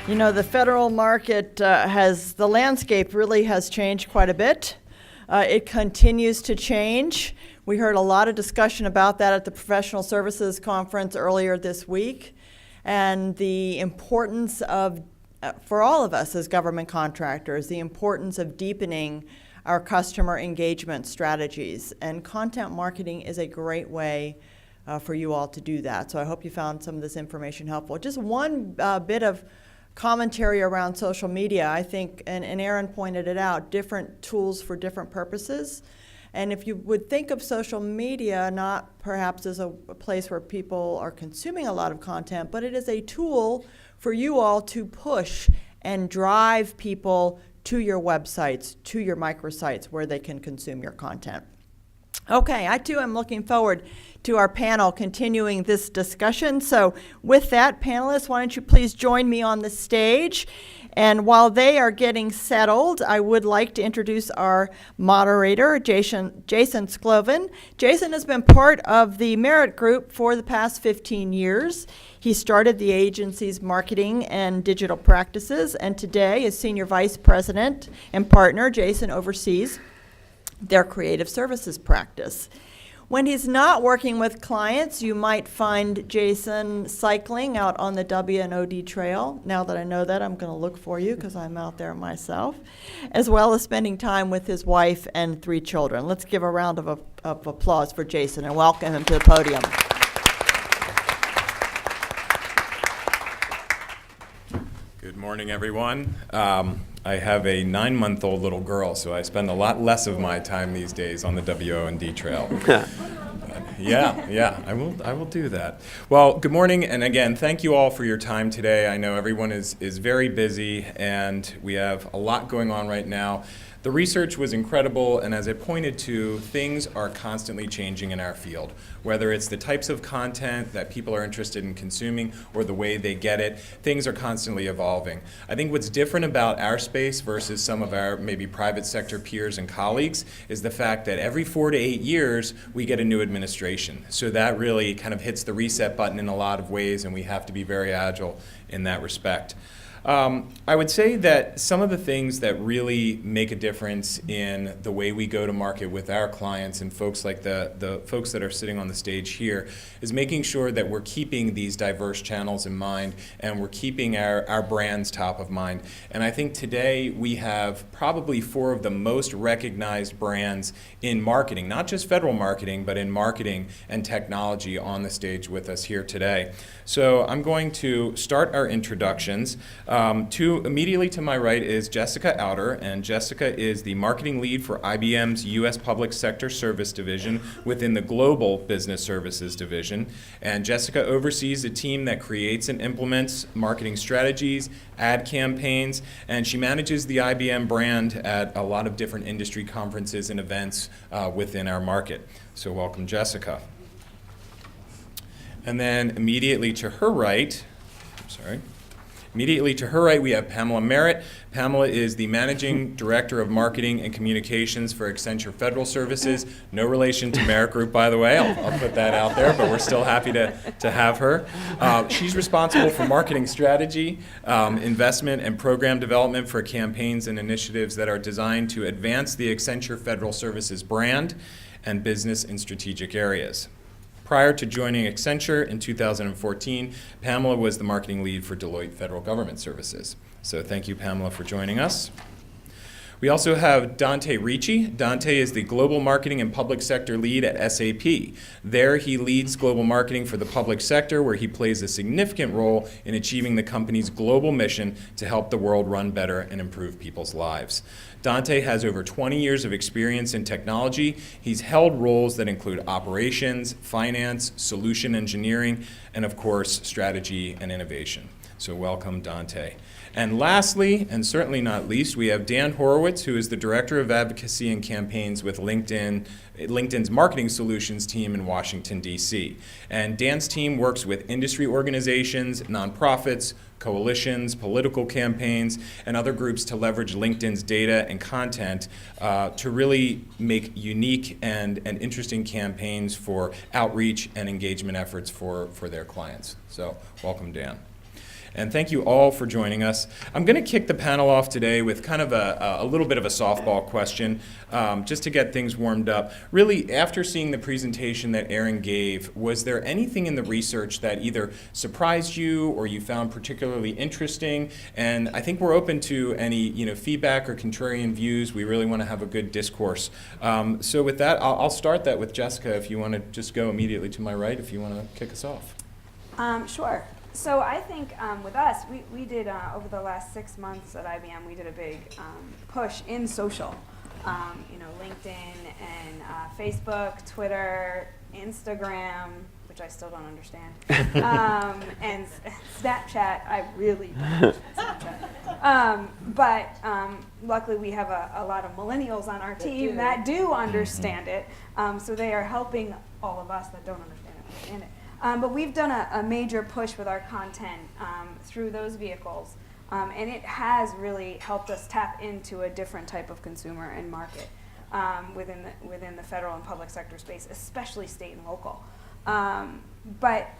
You know, the federal market the landscape really has changed quite a bit. It continues to change. We heard a lot of discussion about that at the Professional Services Conference earlier this week, and the importance of, for all of us as government contractors, the importance of deepening our customer engagement strategies. And content marketing is a great way for you all to do that. So I hope you found some of this information helpful. Just one bit of commentary around social media. I think, and Aaron pointed it out, different tools for different purposes. And if you would think of social media not perhaps as a place where people are consuming a lot of content, but it is a tool for you all to push and drive people to your websites, to your microsites where they can consume your content. Okay, I too am looking forward to our panel continuing this discussion. So with that, panelists, why don't you please join me on the stage? And while they are getting settled, I would like to introduce our moderator, Jason Skloven. Jason has been part of the Merit Group for the past 15 years. He started the agency's marketing and digital practices, and today, as Senior Vice President and partner, Jason oversees their creative services practice. When he's not working with clients, you might find Jason cycling out on the W&OD trail. Now that I know that, I'm going to look for you because I'm out there myself, as well as spending time with his wife and 3 children. Let's give a round of applause for Jason and welcome him to the podium. Good morning, everyone. I have a 9-month-old little girl, so I spend a lot less of my time these days on the W&D trail. Yeah, I will do that. Well, good morning, and again, thank you all for your time today. I know everyone is very busy, and we have a lot going on right now. The research was incredible, and as it pointed to, things are constantly changing in our field. Whether it's the types of content that people are interested in consuming or the way they get it, things are constantly evolving. I think what's different about our space versus some of our maybe private sector peers and colleagues is the fact that every 4 to 8 years we get a new administration. So that really kind of hits the reset button in a lot of ways, and we have to be very agile in that respect. I would say that some of the things that really make a difference in the way we go to market with our clients and folks like the folks that are sitting on the stage here is making sure that we're keeping these diverse channels in mind and we're keeping our brands top of mind. And I think today we have probably 4 of the most recognized brands in marketing, not just federal marketing, but in marketing and technology on the stage with us here today. So I'm going to start our introductions. Immediately to my right is Jessica Outer, and Jessica is the marketing lead for IBM's U.S. Public Sector Service Division within the Global Business Services Division. And Jessica oversees a team that creates and implements marketing strategies, ad campaigns, and she manages the IBM brand at a lot of different industry conferences and events within our market. So welcome, Jessica. And then immediately to her right, we have Pamela Merritt. Pamela is the Managing Director of Marketing and Communications for Accenture Federal Services. No relation to Merit Group, by the way. I'll put that out there, but we're still happy to have her. She's responsible for marketing strategy, investment, and program development for campaigns and initiatives that are designed to advance the Accenture Federal Services brand and business in strategic areas. Prior to joining Accenture in 2014, Pamela was the marketing lead for Deloitte Federal Government Services. So thank you, Pamela, for joining us. We also have Dante Ricci. Dante is the Global Marketing and Public Sector Lead at SAP. There he leads global marketing for the public sector, where he plays a significant role in achieving the company's global mission to help the world run better and improve people's lives. Dante has over 20 years of experience in technology. He's held roles that include operations, finance, solution engineering, and of course, strategy and innovation. So welcome, Dante. And lastly, and certainly not least, we have Dan Horowitz, who is the Director of Advocacy and Campaigns with LinkedIn's Marketing Solutions team in Washington, D.C. And Dan's team works with industry organizations, nonprofits, coalitions, political campaigns, and other groups to leverage LinkedIn's data and content to really make unique and interesting campaigns for outreach and engagement efforts for their clients. So welcome, Dan. And thank you all for joining us. I'm going to kick the panel off today with kind of a little bit of a softball question, just to get things warmed up. Really, after seeing the presentation that Erin gave, was there anything in the research that either surprised you or you found particularly interesting? And I think we're open to any feedback or contrarian views. We really want to have a good discourse. So with that, I'll start that with Jessica, if you want to just go immediately to my right, if you want to kick us off. Sure. So I think with us, we did, over the last 6 months at IBM, we did a big push in social. LinkedIn and Facebook, Twitter, Instagram, which I still don't understand, and Snapchat. I really don't understand Snapchat. But luckily we have a lot of millennials on our team that do understand it, so they are helping all of us that don't understand it. But we've done a major push with our content through those vehicles, and it has really helped us tap into a different type of consumer and market within the federal and public sector space, especially state and local. But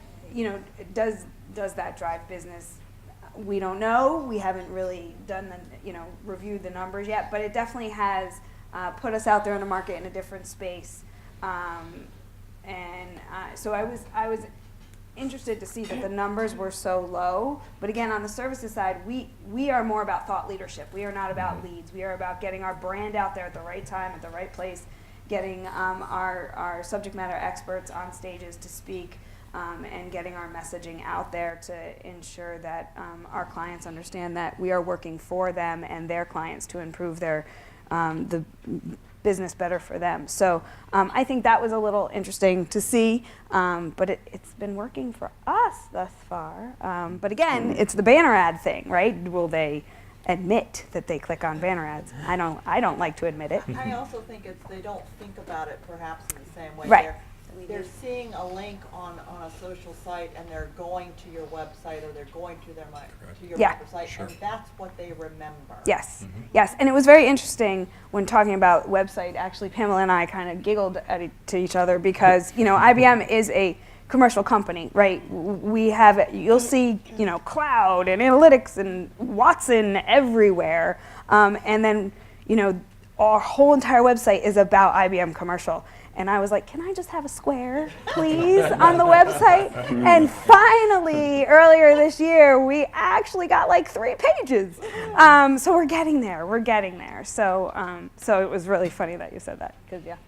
does that drive business? We don't know. We haven't really done reviewed the numbers yet, but it definitely has put us out there in the market in a different space. So I was interested to see that the numbers were so low. But again, on the services side, we are more about thought leadership. We are not about leads. We are about getting our brand out there at the right time, at the right place, getting our subject matter experts on stages to speak, and getting our messaging out there to ensure that our clients understand that we are working for them and their clients to improve the business better for them. So I think that was a little interesting to see, but it's been working for us thus far. But again, it's the banner ad thing, right? Will they admit that they click on banner ads? I don't like to admit it. I also think they don't think about it perhaps in the same way. Right. They're seeing a link on a social site and they're going to your website or they're going to your website, Sure. and that's what they remember. Yes, yes, and it was very interesting when talking about website. Actually, Pamela and I kind of giggled to each other because IBM is a commercial company, right? You'll see cloud and analytics and Watson everywhere, and then our whole entire website is about IBM commercial. And I was like, can I just have a square, please, on the website? And finally, earlier this year, we actually got like 3 pages. So we're getting there. So it was really funny that you said that, because Yep.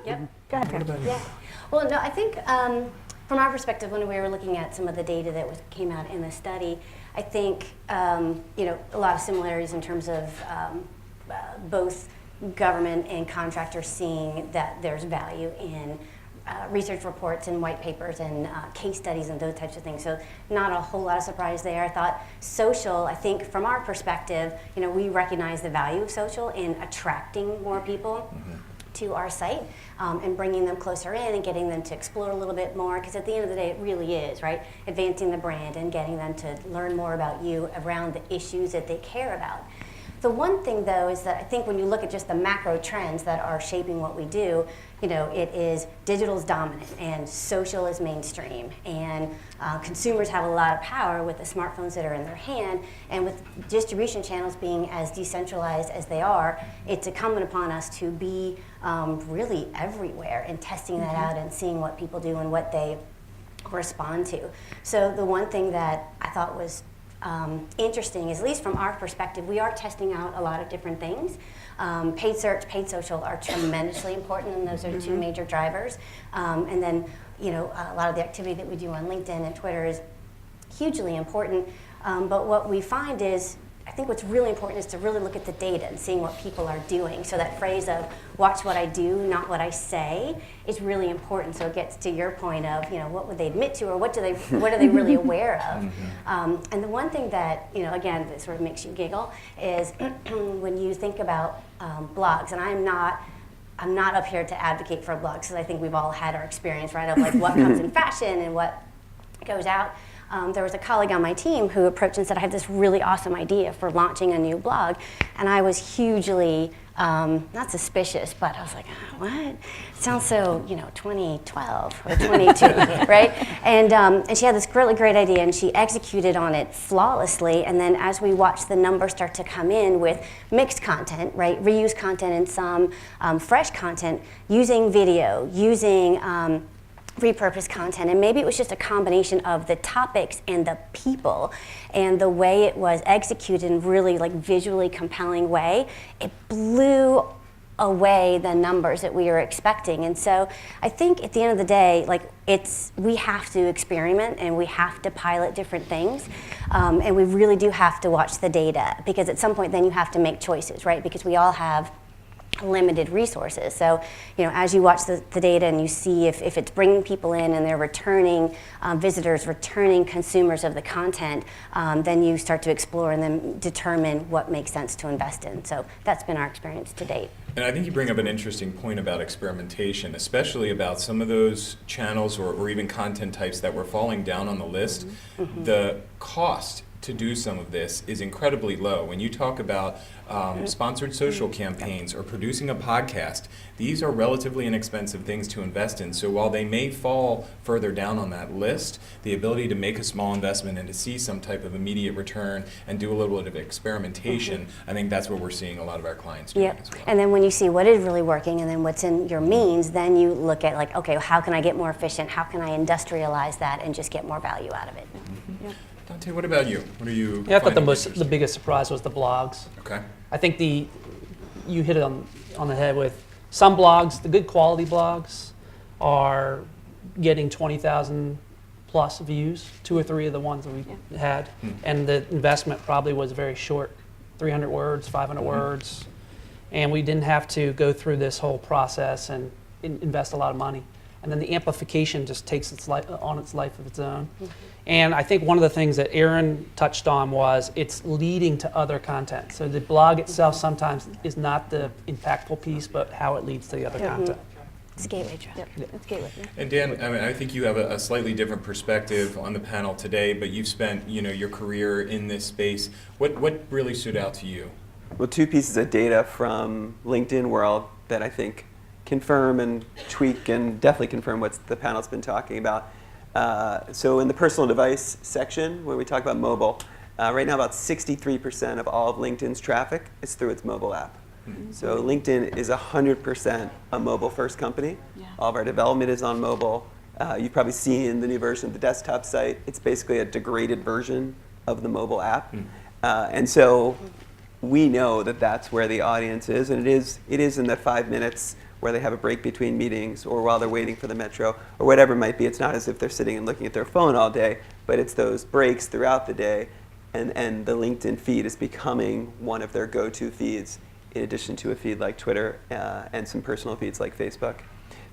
Go ahead, Pam. Yeah. Well, no, I think from our perspective, when we were looking at some of the data that came out in the study, I think a lot of similarities in terms of both government and contractors seeing that there's value in research reports and white papers and case studies and those types of things. So not a whole lot of surprise there. I thought social, I think from our perspective, we recognize the value of social in attracting more people to our site, and bringing them closer in and getting them to explore a little bit more, because at the end of the day it really is, right? Advancing the brand and getting them to learn more about you around the issues that they care about. The one thing, though, is that I think when you look at just the macro trends that are shaping what we do, it is digital's dominant and social is mainstream, and consumers have a lot of power with the smartphones that are in their hand, and with distribution channels being as decentralized as they are, it's incumbent upon us to be really everywhere and testing that out and seeing what people do and what they respond to. So the one thing that I thought was interesting is, at least from our perspective, we are testing out a lot of different things. Paid search, paid social are tremendously important, and those are 2 major drivers. And then, a lot of the activity that we do on LinkedIn and Twitter is hugely important. But what we find is, I think what's really important is to really look at the data and seeing what people are doing. So that phrase of watch what I do, not what I say, is really important. So it gets to your point of, what would they admit to, or what are they really aware of? And the one thing that, again, that sort of makes you giggle is when you think about blogs, and I'm not up here to advocate for blogs, because I think we've all had our experience, right, of like what comes in fashion and what goes out. there was a colleague on my team who approached and said, I have this really awesome idea for launching a new blog. And I was hugely, not suspicious, but I was like, what? It sounds so, 2012 or 22, right? And she had this really great idea, and she executed on it flawlessly. And then as we watched the numbers start to come in with mixed content, right, reused content and some fresh content, using video, using repurposed content, and maybe it was just a combination of the topics and the people and the way it was executed in really like visually compelling way, it blew away the numbers that we were expecting. And so I think at the end of the day, like we have to experiment and we have to pilot different things, and we really do have to watch the data, because at some point then you have to make choices, right? Because we all have limited resources. So, as you watch the data and you see if it's bringing people in and they're returning visitors, returning consumers of the content, then you start to explore and then determine what makes sense to invest in. So that's been our experience to date. And I think you bring up an interesting point about experimentation, especially about some of those channels or even content types that were falling down on the list. Mm-hmm. The cost to do some of this is incredibly low. When you talk about sponsored social campaigns or producing a podcast, these are relatively inexpensive things to invest in. So while they may fall further down on that list, the ability to make a small investment and to see some type of immediate return and do a little bit of experimentation, I think that's what we're seeing a lot of our clients doing as well. And then when you see what is really working and then what's in your means, then you look at like, okay, how can I get more efficient? How can I industrialize that and just get more value out of it? Mm-hmm. Yep. Dante, what about you? What are you? Yeah, I thought the biggest surprise was the blogs. Okay. I think you hit it on the head with some blogs. The good quality blogs are getting 20,000 plus views. 2 or 3 of the ones that we had, and the investment probably was very short, 300 words, 500 words, and we didn't have to go through this whole process and invest a lot of money. And then the amplification just takes its life of its own. And I think one of the things that Aaron touched on was it's leading to other content. So the blog itself sometimes is not the impactful piece, but how it leads to the other content. It's gateway traffic. It's gateway. And Dan, I think you have a slightly different perspective on the panel today, but you've spent your career in this space. What really stood out to you? Well, 2 pieces of data from LinkedIn world that I think confirm and tweak and definitely confirm what the panel's been talking about. So in the personal device section, when we talk about mobile, right now about 63% of all of LinkedIn's traffic is through its mobile app. Mm-hmm. So LinkedIn is 100% a mobile-first company. Yeah. All of our development is on mobile. You've probably seen the new version of the desktop site. It's basically a degraded version of the mobile app. And so we know that that's where the audience is, and it is in that 5 minutes where they have a break between meetings or while they're waiting for the metro or whatever it might be. It's not as if they're sitting and looking at their phone all day, but it's those breaks throughout the day, and the LinkedIn feed is becoming one of their go-to feeds in addition to a feed like Twitter and some personal feeds like Facebook.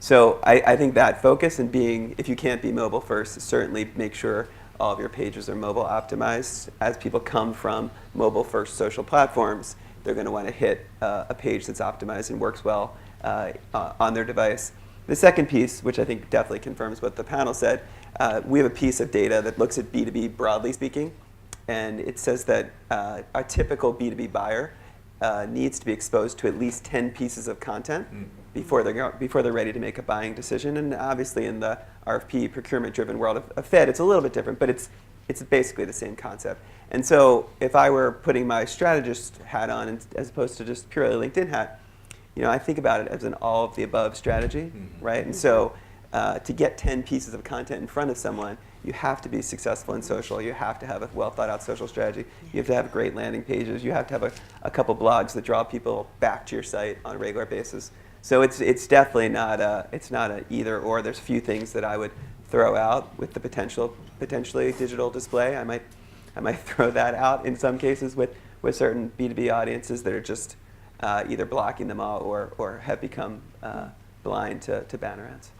So I think that focus and if you can't be mobile first, certainly make sure all of your pages are mobile optimized. As people come from mobile first social platforms, they're going to want to hit a page that's optimized and works well on their device. The second piece, which I think definitely confirms what the panel said, we have a piece of data that looks at B2B broadly speaking, and it says that a typical B2B buyer needs to be exposed to at least 10 pieces of content before they're ready to make a buying decision. And obviously in the RFP procurement-driven world of Fed, it's a little bit different, but it's basically the same concept. And so if I were putting my strategist hat on as opposed to just purely LinkedIn hat, I think about it as an all-of-the-above strategy, right? And so to get 10 pieces of content in front of someone, you have to be successful in social. You have to have a well-thought-out social strategy. You have to have great landing pages. You have to have a couple blogs that draw people back to your site on a regular basis. So it's definitely not a either or. There's a few things that I would throw out with the potentially digital display. I might throw that out in some cases with certain B2B audiences that are just either blocking them all or have become blind to banner ads.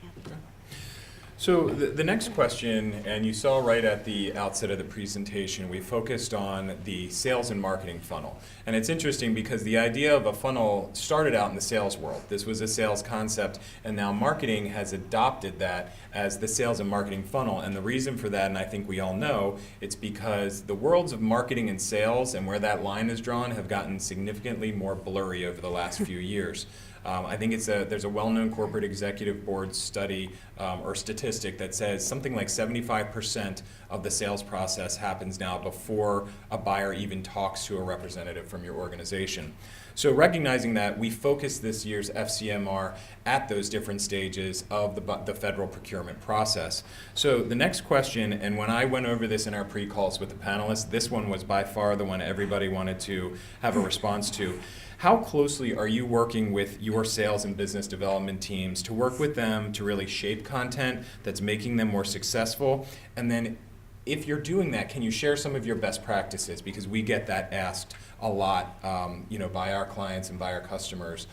So the next question, and you saw right at the outset of the presentation, we focused on the sales and marketing funnel. And it's interesting because the idea of a funnel started out in the sales world. This was a sales concept, and now marketing has adopted that as the sales and marketing funnel. And the reason for that, and I think we all know, it's because the worlds of marketing and sales and where that line is drawn have gotten significantly more blurry over the last few years. I think there's a well-known corporate executive board study or statistic that says something like 75% of the sales process happens now before a buyer even talks to a representative from your organization. So recognizing that, we focused this year's FCMR at those different stages of the federal procurement process. So the next question, and when I went over this in our pre-calls with the panelists, this one was by far the one everybody wanted to have a response to. How closely are you working with your sales and business development teams to work with them to really shape content that's making them more successful? And then if you're doing that, can you share some of your best practices? Because we get that asked a lot by our clients and by our customers.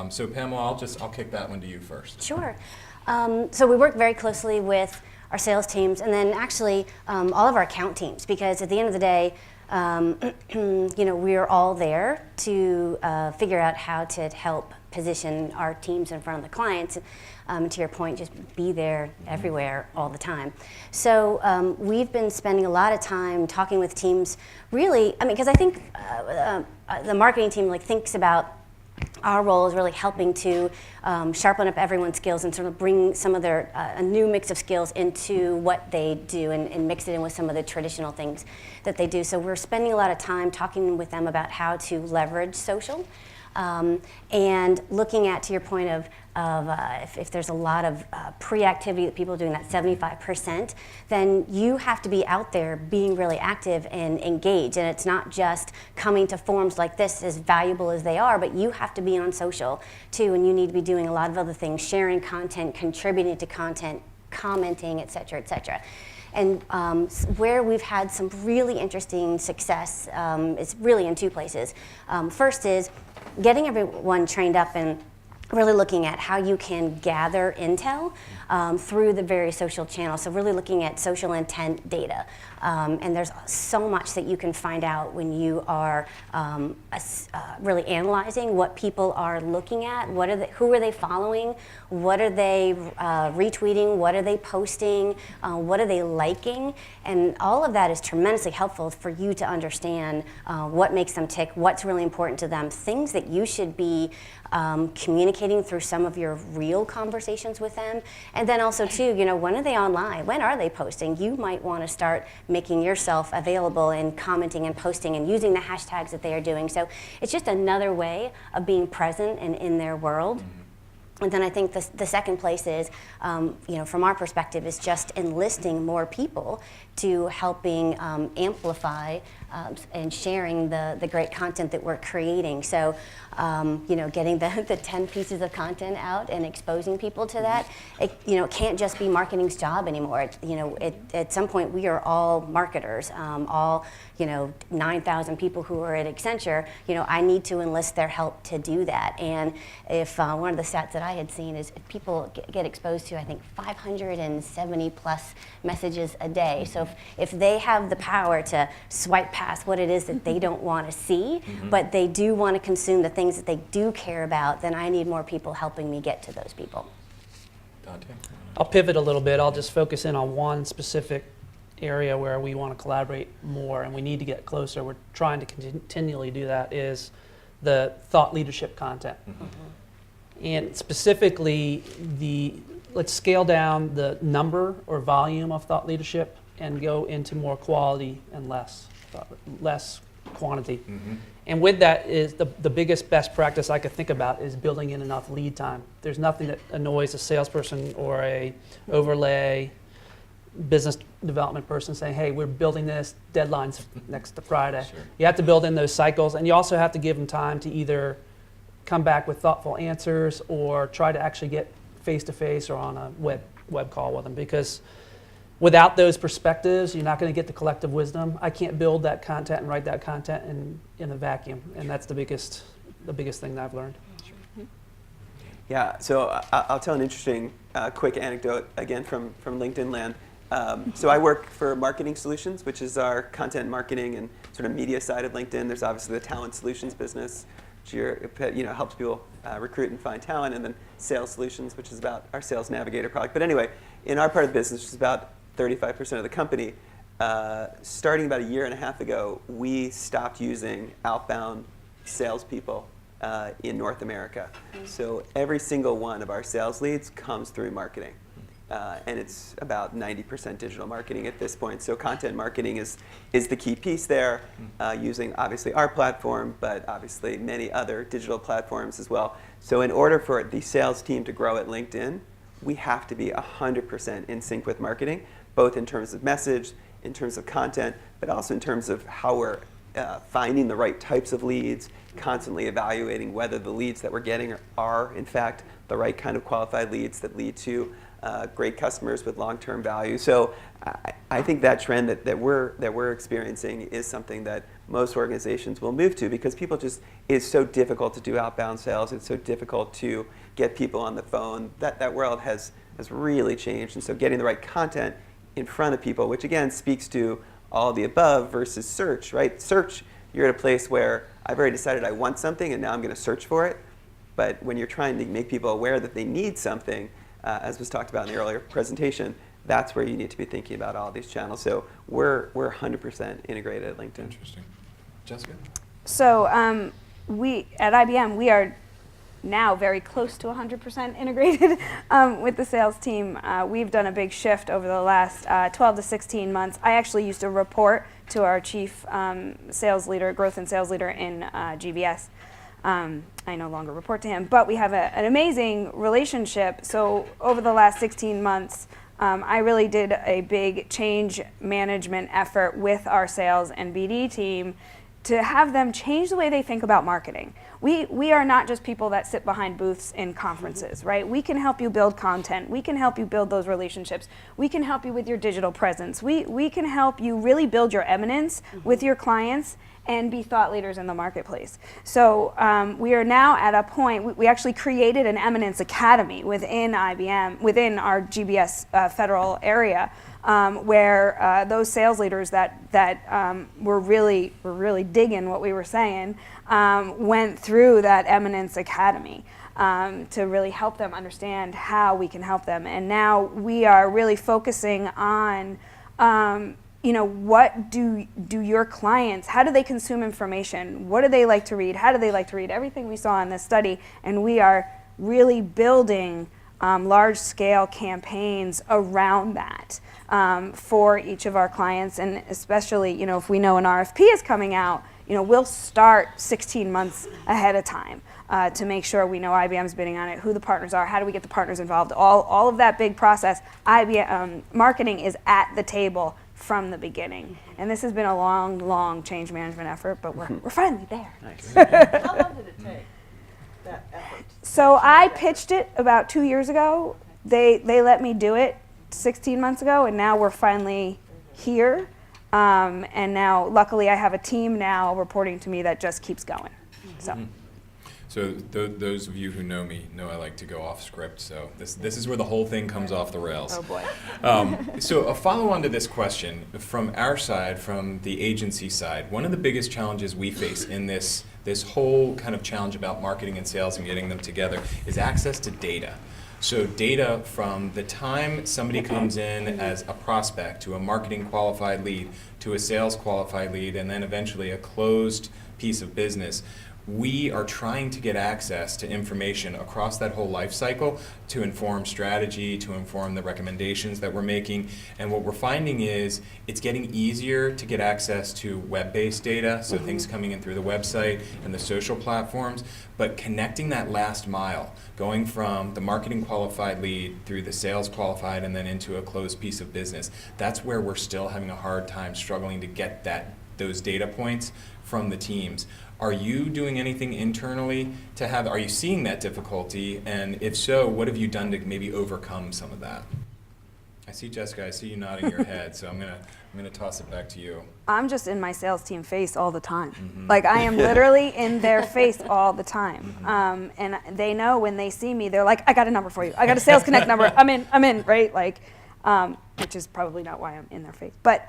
So Pamela, I'll kick that one to you first. Sure. So we work very closely with our sales teams and then actually all of our account teams, because at the end of the day, we are all there to figure out how to help position our teams in front of the clients. To your point, just be there everywhere all the time. So we've been spending a lot of time talking with teams, really, because I think the marketing team thinks about our role is really helping to sharpen up everyone's skills and sort of bring some of their a new mix of skills into what they do and mix it in with some of the traditional things that they do. So we're spending a lot of time talking with them about how to leverage social and looking at, to your point of if there's a lot of pre-activity that people are doing, that 75%, then you have to be out there being really active and engaged. And it's not just coming to forums like this, as valuable as they are, but you have to be on social too, and you need to be doing a lot of other things, sharing content, contributing to content, commenting, et cetera, et cetera. And where we've had some really interesting success is really in two places. First is getting everyone trained up and really looking at how you can gather intel through the various social channels. So really looking at social intent data. And there's so much that you can find out when you are really analyzing what people are looking at, who are they following, what are they retweeting, what are they posting, what are they liking, and all of that is tremendously helpful for you to understand what makes them tick, what's really important to them, things that you should be communicating through some of your real conversations with them. And then also too, when are they online? When are they posting? You might want to start making yourself available and commenting and posting and using the hashtags that they are doing. So it's just another way of being present and in their world. And then I think the second place is, from our perspective, is just enlisting more people to helping amplify and sharing the great content that we're creating. So, getting the 10 pieces of content out and exposing people to that, it can't just be marketing's job anymore. At some point we are all marketers, all 9,000 people who are at Accenture. I need to enlist their help to do that. And if one of the stats that I had seen is if people get exposed to, I think, 570 plus messages a day. So if they have the power to swipe past what it is that they don't want to see, but they do want to consume the things that they do care about, then I need more people helping me get to those people. Dante? I'll pivot a little bit. I'll just focus in on one specific area where we want to collaborate more and we need to get closer. We're trying to continually do that, is the thought leadership content. And specifically, let's scale down the number or volume of thought leadership and go into more quality and less quantity. And with that is the biggest best practice I could think about is building in enough lead time. There's nothing that annoys a salesperson or a overlay business development person saying, hey, we're building this, deadline's next to Friday. Sure. You have to build in those cycles, and you also have to give them time to either come back with thoughtful answers or try to actually get face-to-face or on a web call with them, because without those perspectives, you're not going to get the collective wisdom. I can't build that content and write that content in a vacuum, and that's the biggest thing that I've learned. Yeah, so I'll tell an interesting quick anecdote again from LinkedIn land. So I work for Marketing Solutions, which is our content marketing and sort of media side of LinkedIn. There's obviously the Talent Solutions business, which helps people recruit and find talent, and then Sales Solutions, which is about our Sales Navigator product. But anyway, in our part of the business, which is about 35% of the company, starting about a year and a half ago, we stopped using outbound salespeople in North America. So every single one of our sales leads comes through marketing. And it's about 90% digital marketing at this point. So content marketing is the key piece there, using obviously our platform, but obviously many other digital platforms as well. So in order for the sales team to grow at LinkedIn, we have to be 100% in sync with marketing, both in terms of message, in terms of content, but also in terms of how we're finding the right types of leads, constantly evaluating whether the leads that we're getting are in fact the right kind of qualified leads that lead to great customers with long-term value. So I think that trend that we're experiencing is something that most organizations will move to, because it's so difficult to do outbound sales. It's so difficult to get people on the phone. That world has really changed. And so getting the right content in front of people, which again speaks to all the above versus search, right? Search, you're at a place where I've already decided I want something and now I'm going to search for it. But when you're trying to make people aware that they need something, as was talked about in the earlier presentation, that's where you need to be thinking about all these channels. So we're 100% integrated at LinkedIn. Interesting. Jessica? So we at IBM, we are now very close to 100% integrated with the sales team. We've done a big shift over the last 12 to 16 months. I actually used to report to our chief sales leader, growth and sales leader in GBS. I no longer report to him, but we have an amazing relationship. So over the last 16 months, I really did a big change management effort with our sales and BD team to have them change the way they think about marketing. We are not just people that sit behind booths in conferences, right? We can help you build content. We can help you build those relationships. We can help you with your digital presence. We can help you really build your eminence with your clients and be thought leaders in the marketplace. So we are now at a point, we actually created an Eminence Academy within IBM, within our GBS federal area, where those sales leaders that were really digging what we were saying went through that Eminence Academy to really help them understand how we can help them. And now we are really focusing on what do your clients, how do they consume information? What do they like to read? How do they like to read? Everything we saw in this study, and we are really building large-scale campaigns around that for each of our clients, and especially, if we know an RFP is coming out, we'll start 16 months ahead of time to make sure we know IBM's bidding on it, who the partners are, how do we get the partners involved, all of that big process. IBM marketing is at the table from the beginning. And this has been a long change management effort, but we're finally there. Nice. How long did it take, that effort? So I pitched it about 2 years ago. They let me do it 16 months ago, and now we're finally here. And now, luckily, I have a team now reporting to me that just keeps going. So those of you who know me know I like to go off script, so this is where the whole thing comes off the rails. Oh boy. So a follow-on to this question, from our side, from the agency side, one of the biggest challenges we face in this whole kind of challenge about marketing and sales and getting them together is access to data. So data from the time somebody comes in as a prospect to a marketing qualified lead to a sales qualified lead and then eventually a closed piece of business. We are trying to get access to information across that whole life cycle to inform strategy, to inform the recommendations that we're making. And what we're finding is it's getting easier to get access to web-based data, so things coming in through the website and the social platforms, but connecting that last mile, going from the marketing qualified lead through the sales qualified and then into a closed piece of business, that's where we're still having a hard time struggling to get those data points from the teams. Are you doing anything internally are you seeing that difficulty? And if so, what have you done to maybe overcome some of that? I see Jessica, I see you nodding your head, so I'm gonna toss it back to you. I'm just in my sales team face all the time. Like I am literally in their face all the time. And they know when they see me, they're like, I got a number for you. I got a Sales Connect number. I'm in, right? Like, which is probably not why I'm in their face. But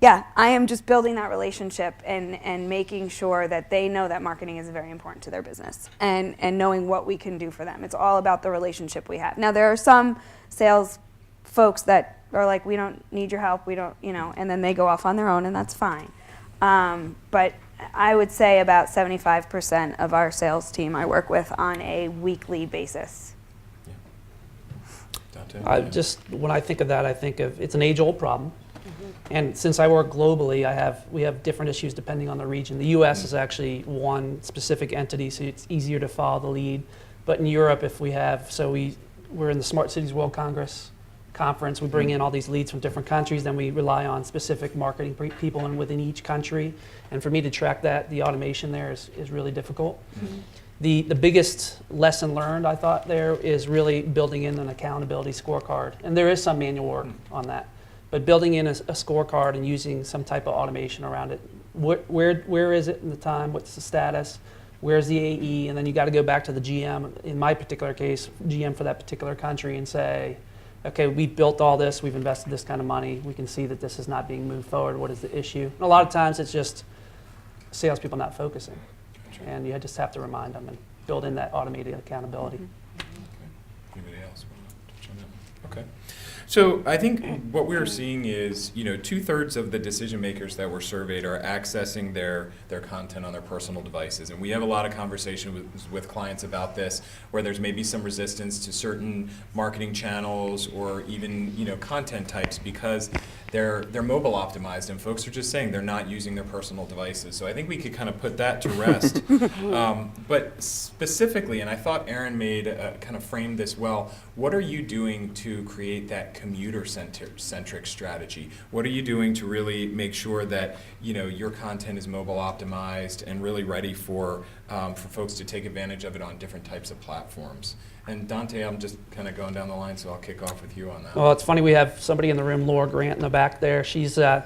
yeah, I am just building that relationship and making sure that they know that marketing is very important to their business and knowing what we can do for them. It's all about the relationship we have. Now, there are some sales folks that are like, we don't need your help, we don't, and then they go off on their own, and that's fine. But I would say about 75% of our sales team I work with on a weekly basis. Dante? When I think of that, I think of it's an age-old problem. And since I work globally, we have different issues depending on the region. The U.S. is actually one specific entity, so it's easier to follow the lead. But in Europe, we're in the Smart Cities World Conference. We bring in all these leads from different countries, then we rely on specific marketing people within each country. And for me to track that, the automation there is really difficult. The biggest lesson learned, I thought, there is really building in an accountability scorecard. And there is some manual work on that. But building in a scorecard and using some type of automation around it. Where is it in the time? What's the status? Where's the AE? And then you got to go back to the GM, in my particular case, GM for that particular country, and say, okay, we've built all this, we've invested this kind of money, we can see that this is not being moved forward, what is the issue? And a lot of times it's just salespeople not focusing. Gotcha. And you just have to remind them and build in that automated accountability. Okay. Anybody else want to touch on that? Okay. So I think what we're seeing is, 2/3 of the decision makers that were surveyed are accessing their content on their personal devices. And we have a lot of conversation with clients about this, where there's maybe some resistance to certain marketing channels or even, content types because they're mobile optimized and folks are just saying they're not using their personal devices. So I think we could kind of put that to rest. But specifically, and I thought Aaron kind of framed this well, what are you doing to create that commuter-centric strategy? What are you doing to really make sure that your content is mobile optimized and really ready for folks to take advantage of it on different types of platforms? And Dante, I'm just kind of going down the line, so I'll kick off with you on that. Well, it's funny, we have somebody in the room, Laura Grant, in the back there. She's our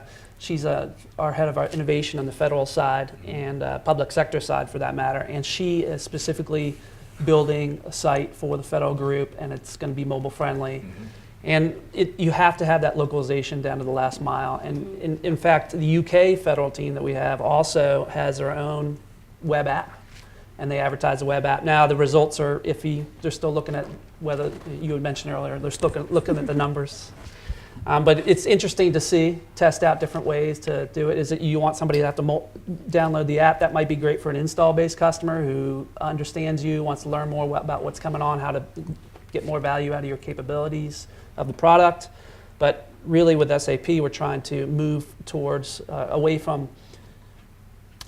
head of our innovation on the federal side and public sector side, for that matter. And she is specifically building a site for the federal group, and it's going to be mobile friendly. And you have to have that localization down to the last mile. And in fact, the UK federal team that we have also has their own web app, and they advertise the web app. Now the results are iffy. They're still looking at whether, you had mentioned earlier, they're still looking at the numbers. But it's interesting to test out different ways to do it. Is it you want somebody to have to download the app? That might be great for an install-based customer who understands you, wants to learn more about what's coming on, how to get more value out of your capabilities of the product. But really with SAP, we're trying to move towards away from,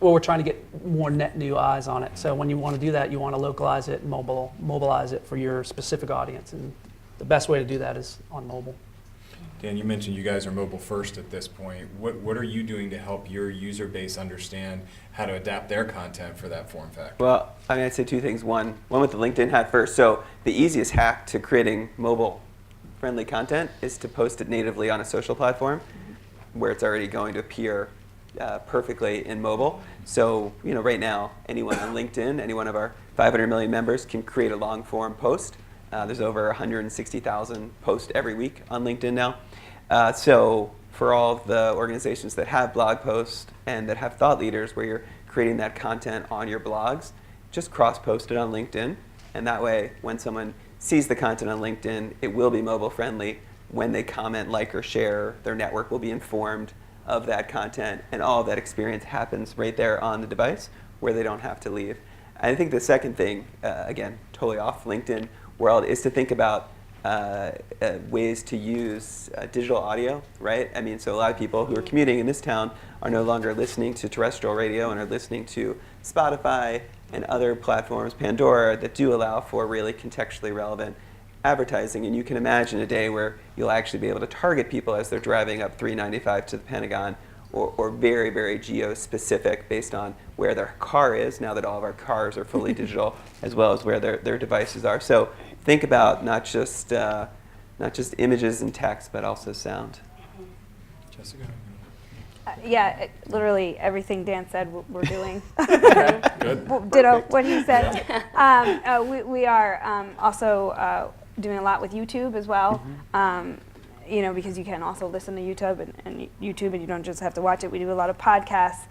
we're trying to get more net new eyes on it. So when you want to do that, you want to localize it and mobilize it for your specific audience. And the best way to do that is on mobile. Dan, you mentioned you guys are mobile first at this point. What are you doing to help your user base understand how to adapt their content for that form factor? Well, I'd say two things. One with the LinkedIn hat first. So the easiest hack to creating mobile-friendly content is to post it natively on a social platform where it's already going to appear perfectly in mobile. So right now, anyone on LinkedIn, any one of our 500 million members can create a long-form post. There's over 160,000 posts every week on LinkedIn now. So for all the organizations that have blog posts and that have thought leaders where you're creating that content on your blogs, just cross-post it on LinkedIn. And that way, when someone sees the content on LinkedIn, it will be mobile friendly. When they comment, like, or share, their network will be informed of that content. And all of that experience happens right there on the device where they don't have to leave. I think the second thing, again, totally off LinkedIn world, is to think about ways to use digital audio, right? I mean, so a lot of people who are commuting in this town are no longer listening to terrestrial radio and are listening to Spotify and other platforms, Pandora, that do allow for really contextually relevant advertising. And you can imagine a day where you'll actually be able to target people as they're driving up 395 to the Pentagon, or very, very geo-specific based on where their car is, now that all of our cars are fully digital, as well as where their devices are. So think about not just not just images and text, but also sound. Jessica? Yeah, literally everything Dan said we're doing. Good. Ditto what he said. We are also doing a lot with YouTube as well. You know, because you can also listen to YouTube and you don't just have to watch it. We do a lot of podcasts.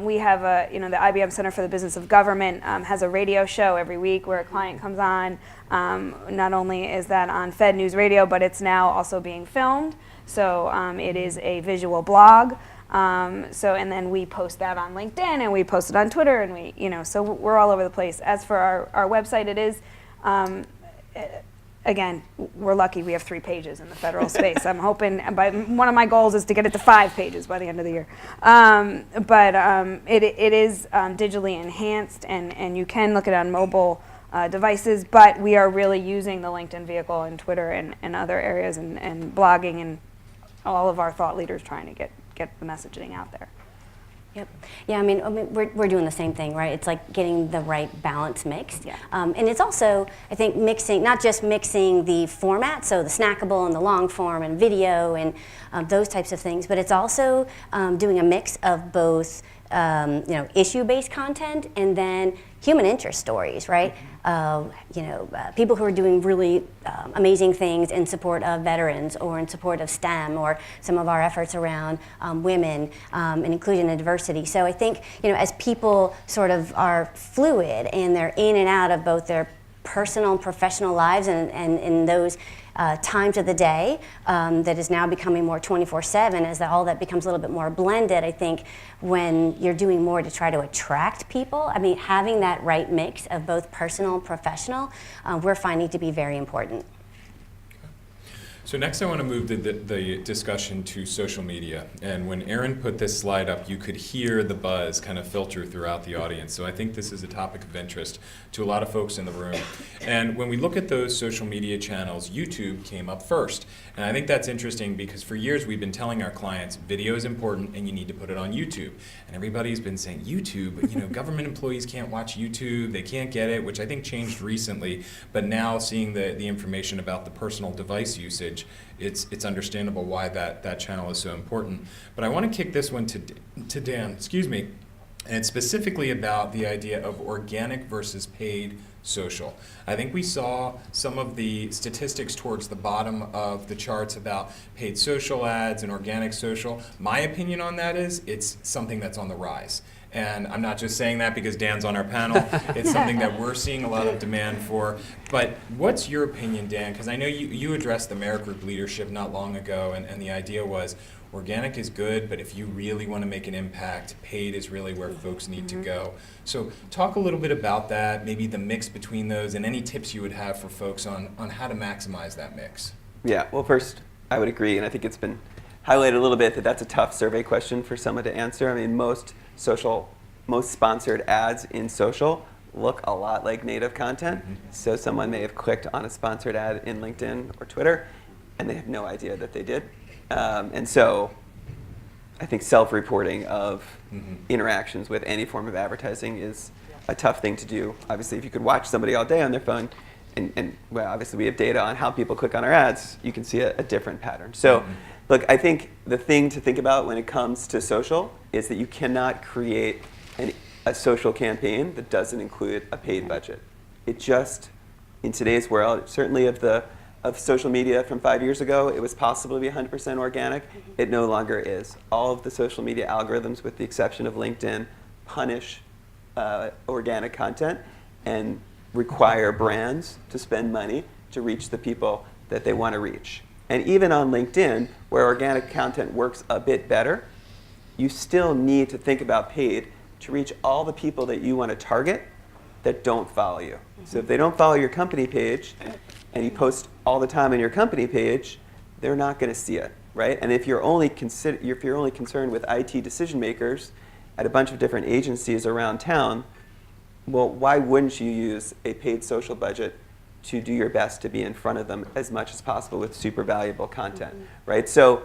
We have the IBM Center for the Business of Government has a radio show every week where a client comes on. Not only is that on Fed News Radio, but it's now also being filmed. So it is a visual blog. And then we post that on LinkedIn and we post it on Twitter and so we're all over the place. As for our website, it is, again, we're lucky we have 3 pages in the federal space. I'm hoping, one of my goals is to get it to 5 pages by the end of the year. It is digitally enhanced and you can look at it on mobile devices, but we are really using the LinkedIn vehicle and Twitter and other areas and blogging and all of our thought leaders trying to get the messaging out there. Yep. Yeah, I mean we're doing the same thing, right? It's like getting the right balance mixed. Yeah. And it's also, I think, not just mixing the format, so the snackable and the long form and video and those types of things, but it's also doing a mix of both issue-based content and then human interest stories, right? People who are doing really amazing things in support of veterans or in support of STEM or some of our efforts around women and inclusion and diversity. So I think, as people sort of are fluid and they're in and out of both their personal and professional lives and in those times of the day that is now becoming more 24/7 as all that becomes a little bit more blended. I think when you're doing more to try to attract people, I mean, having that right mix of both personal and professional, we're finding to be very important. So next I want to move the discussion to social media. And when Erin put this slide up, you could hear the buzz kind of filter throughout the audience. So I think this is a topic of interest to a lot of folks in the room. And when we look at those social media channels, YouTube came up first. And I think that's interesting because for years we've been telling our clients video is important and you need to put it on YouTube. And everybody's been saying YouTube, but government employees can't watch YouTube, they can't get it, which I think changed recently. But now seeing the information about the personal device usage, it's understandable why that channel is so important. But I want to kick this one to Dan, and it's specifically about the idea of organic versus paid social. I think we saw some of the statistics towards the bottom of the charts about paid social ads and organic social. My opinion on that is it's something that's on the rise. And I'm not just saying that because Dan's on our panel. It's something that we're seeing a lot of demand for. But what's your opinion, Dan? Because I know you addressed the Merit Group leadership not long ago, and the idea was organic is good, but if you really want to make an impact, paid is really where folks need to go. So talk a little bit about that, maybe the mix between those, and any tips you would have for folks on how to maximize that mix. Yeah, well, first, I would agree, and I think it's been highlighted a little bit that that's a tough survey question for someone to answer. I mean, most sponsored ads in social look a lot like native content. So someone may have clicked on a sponsored ad in LinkedIn or Twitter, and they have no idea that they did. And so I think self-reporting of interactions with any form of advertising is a tough thing to do. Obviously, if you could watch somebody all day on their phone, and well, obviously we have data on how people click on our ads, you can see a different pattern. So look, I think the thing to think about when it comes to social is that you cannot create a social campaign that doesn't include a paid budget. It just, in today's world, certainly of social media from 5 years ago, it was possible to be 100% organic. It no longer is. All of the social media algorithms, with the exception of LinkedIn, punish organic content and require brands to spend money to reach the people that they want to reach. And even on LinkedIn, where organic content works a bit better, you still need to think about paid to reach all the people that you want to target that don't follow you. So if they don't follow your company page and you post all the time on your company page, they're not going to see it, right? And if you're only concerned with IT decision makers at a bunch of different agencies around town, well, why wouldn't you use a paid social budget to do your best to be in front of them as much as possible with super valuable content, right? So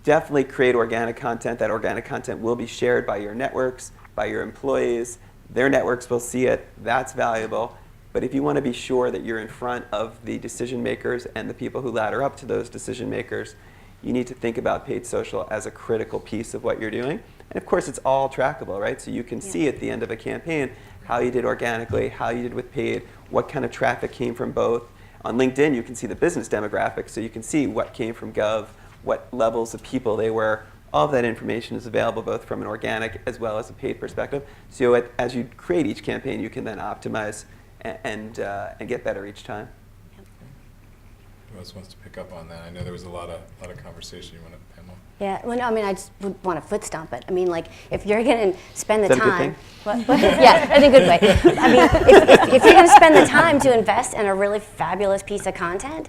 definitely create organic content. That organic content will be shared by your networks, by your employees. Their networks will see it. That's valuable. But if you want to be sure that you're in front of the decision makers and the people who ladder up to those decision makers, you need to think about paid social as a critical piece of what you're doing. And of course, it's all trackable, right? So you can see at the end of a campaign how you did organically, how you did with paid, what kind of traffic came from both. On LinkedIn, you can see the business demographics, so you can see what came from Gov, what levels of people they were. All of that information is available both from an organic as well as a paid perspective. So as you create each campaign, you can then optimize and get better each time. Who else wants to pick up on that? I know there was a lot of conversation. You want to, Pamela? Yeah, well, no, I mean, I just would want to foot stomp it. I mean, like, if you're going to spend the Is that a good time. thing? What? Yeah, in a good way. I mean, if you're going to spend the time to invest in a really fabulous piece of content,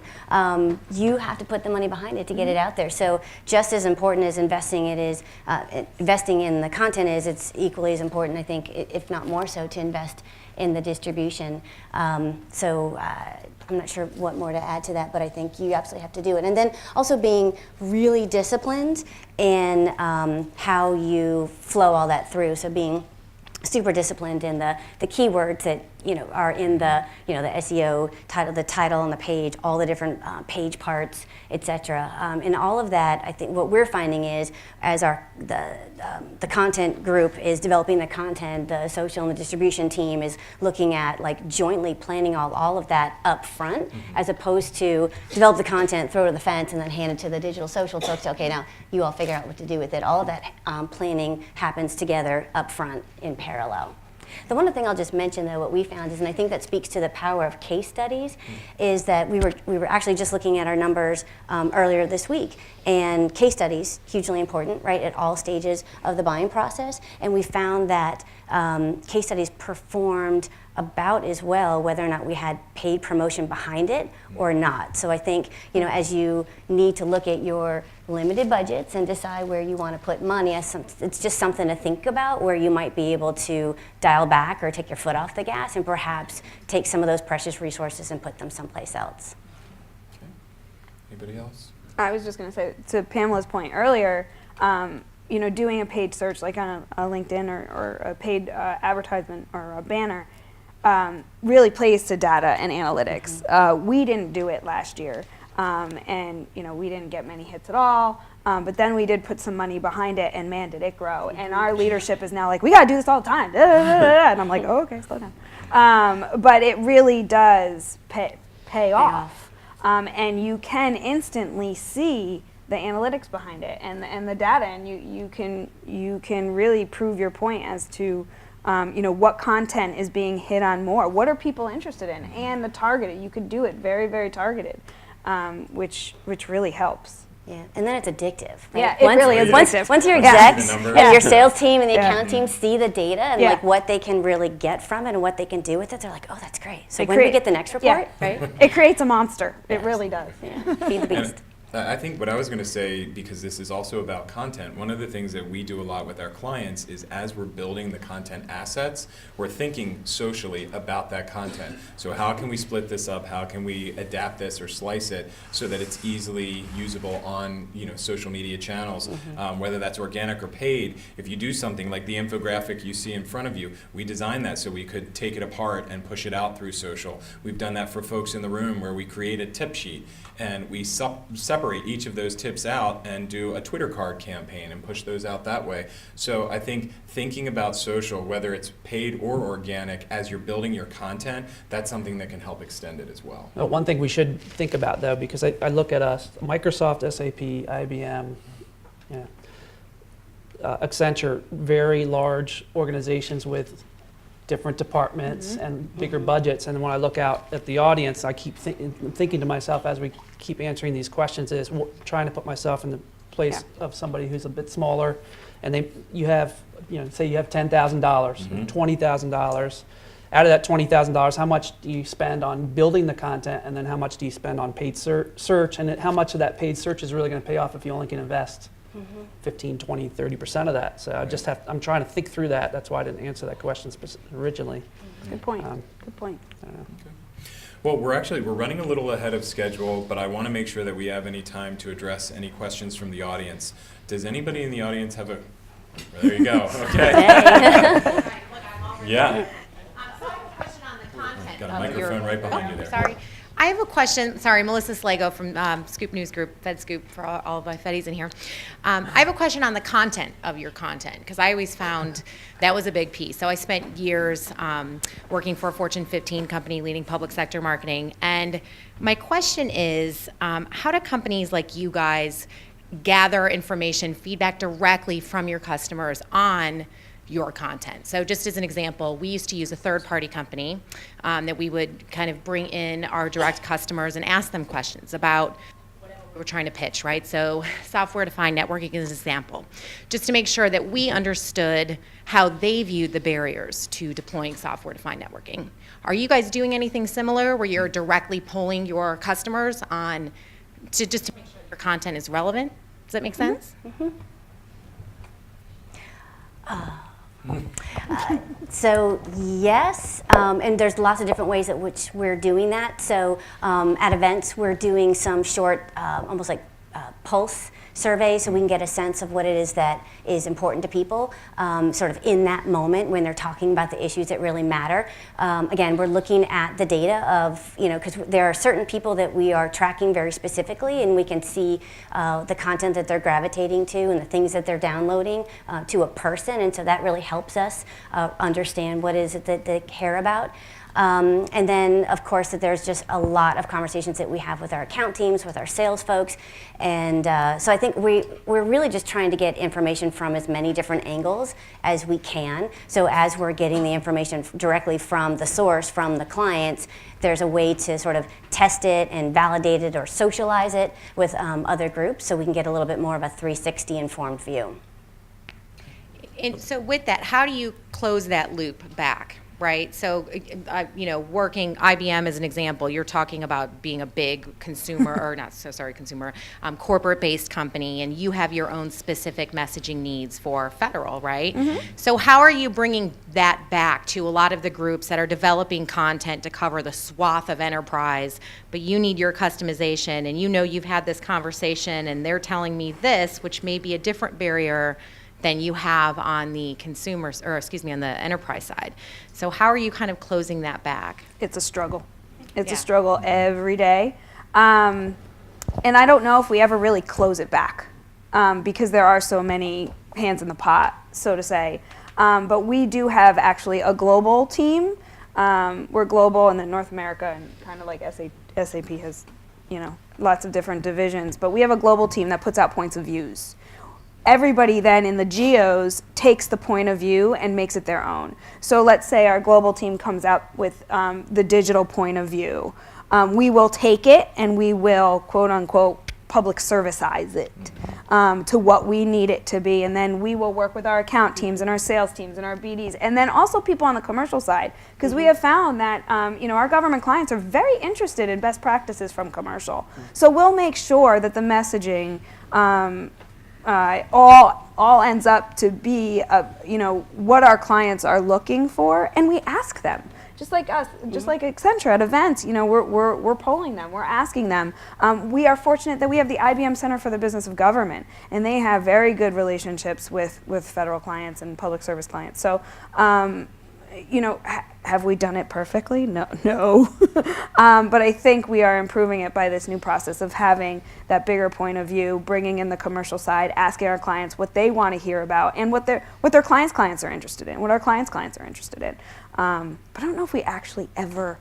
you have to put the money behind it to get it out there. So just as important as investing in the content is, it's equally as important, I think, if not more so, to invest in the distribution. I'm not sure what more to add to that, but I think you absolutely have to do it. And then also being really disciplined in how you flow all that through. So being super disciplined in the keywords that are in the the SEO title, the title on the page, all the different page parts, etc. And all of that, I think what we're finding is as the content group is developing the content, the social and the distribution team is looking at like jointly planning all of that up front, as opposed to develop the content, throw it to the fence, and then hand it to the digital social folks. Okay, now you all figure out what to do with it. All of that planning happens together up front in parallel. The one thing I'll just mention, though, what we found is, and I think that speaks to the power of case studies, is that we were actually just looking at our numbers earlier this week, and case studies, hugely important, right, at all stages of the buying process, and we found that case studies performed about as well whether or not we had paid promotion behind it or not. So I think, as you need to look at your limited budgets and decide where you want to put money, it's just something to think about, where you might be able to dial back or take your foot off the gas and perhaps take some of those precious resources and put them someplace else. Okay. Anybody else? I was just going to say, to Pamela's point earlier, doing a paid search like on a LinkedIn or a paid advertisement or a banner really plays to data and analytics. We didn't do it last year, and we didn't get many hits at all. But then we did put some money behind it, and man, did it grow. And our leadership is now like, we got to do this all the time. And I'm like, oh, okay, slow down. But it really does pay off. And you can instantly see the analytics behind it and the data, and you can really prove your point as to what content is being hit on more. What are people interested in? And the targeted. You could do it very, very targeted, which really helps. Yeah, and then it's addictive. Right? Yeah, it really is addictive. Once your Yeah. execs The and your sales team and the account Yeah. team see the data and like what they can really get from it and what they can do with it, they're like, oh, that's great. So when do we get the next report, right? It creates a monster. It really does. Yeah. Feed the beast. I think what I was going to say, because this is also about content, one of the things that we do a lot with our clients is as we're building the content assets, we're thinking socially about that content. So how can we split this up? How can we adapt this or slice it so that it's easily usable on social media channels, whether that's organic or paid? If you do something like the infographic you see in front of you, we designed that so we could take it apart and push it out through social. We've done that for folks in the room where we create a tip sheet and we separate each of those tips out and do a Twitter card campaign and push those out that way. So I think thinking about social, whether it's paid or organic, as you're building your content, that's something that can help extend it as well. One thing we should think about, though, because I look at us, Microsoft, SAP, IBM, Accenture, very large organizations with different departments and bigger budgets. And when I look out at the audience, I keep thinking to myself as we keep answering these questions is trying to put myself in the place of somebody who's a bit smaller. And you have, say you have $10,000, $20,000. Out of that $20,000, how much do you spend on building the content, and then how much do you spend on paid search, and how much of that paid search is really going to pay off if you only can invest 15, 20, 30% of that. So I'm trying to think through that. That's why I didn't answer that question originally. Good point. Good point. I don't know. Well, we're running a little ahead of schedule, but I want to make sure that we have any time to address any questions from the audience. Does anybody in the audience have there you go. Okay. Yeah. So I have a question on the content Got a microphone right behind you there. Sorry. I have a question. Sorry, Melissa Slago from Scoop News Group, Fed Scoop, for all of my Feddies in here. I have a question on the content of your content, because I always found that was a big piece. So I spent years working for a Fortune 15 company leading public sector marketing. And my question is, how do companies like you guys gather information, feedback directly from your customers on your content? So just as an example, we used to use a third-party company that we would kind of bring in our direct customers and ask them questions about whatever we were trying to pitch, right? So software-defined networking is an example, just to make sure that we understood how they viewed the barriers to deploying software-defined networking. Are you guys doing anything similar where you're directly polling your customers on just to make sure your content is relevant? Does that make sense? So yes, and there's lots of different ways at which we're doing that. So at events, we're doing some short, almost like pulse surveys, so we can get a sense of what it is that is important to people, sort of in that moment when they're talking about the issues that really matter. Again, we're looking at the data of, because there are certain people that we are tracking very specifically, and we can see the content that they're gravitating to and the things that they're downloading to a person, and so that really helps us understand what is it that they care about. And then, of course, that there's just a lot of conversations that we have with our account teams, with our sales folks. And so I think we're really just trying to get information from as many different angles as we can. So as we're getting the information directly from the source, from the clients, there's a way to sort of test it and validate it or socialize it with other groups, so we can get a little bit more of a 360 informed view. And so with that, how do you close that loop back? Right, so working IBM as an example, you're talking about being a big consumer, or not so sorry, consumer, corporate-based company, and you have your own specific messaging needs for federal, right? Mm-hmm. So how are you bringing that back to a lot of the groups that are developing content to cover the swath of enterprise, but you need your customization, and you've had this conversation, and they're telling me this, which may be a different barrier than you have on the consumers, or excuse me, on the enterprise side. So how are you kind of closing that back? It's a struggle. It's Yeah. a struggle every day. And I don't know if we ever really close it back because there are so many hands in the pot, so to say. But we do have actually a global team. We're global, and then North America, and kind of like SAP has, lots of different divisions. But we have a global team that puts out points of views. Everybody then in the geos takes the point of view and makes it their own. So let's say our global team comes out with the digital point of view. We will take it and we will, quote unquote, public servicize it to what we need it to be. And then we will work with our account teams and our sales teams and our BDs, and then also people on the commercial side, because we have found that our government clients are very interested in best practices from commercial. So we'll make sure that the messaging all ends up to be what our clients are looking for, and we ask them, just like us, just like Accenture at events. We're polling them, we're asking them. We are fortunate that we have the IBM Center for the Business of Government, and they have very good relationships with federal clients and public service clients. So have we done it perfectly? No. But I think we are improving it by this new process of having that bigger point of view, bringing in the commercial side, asking our clients what they want to hear about, and what their clients are interested in, what our clients are interested in. But I don't know if we actually ever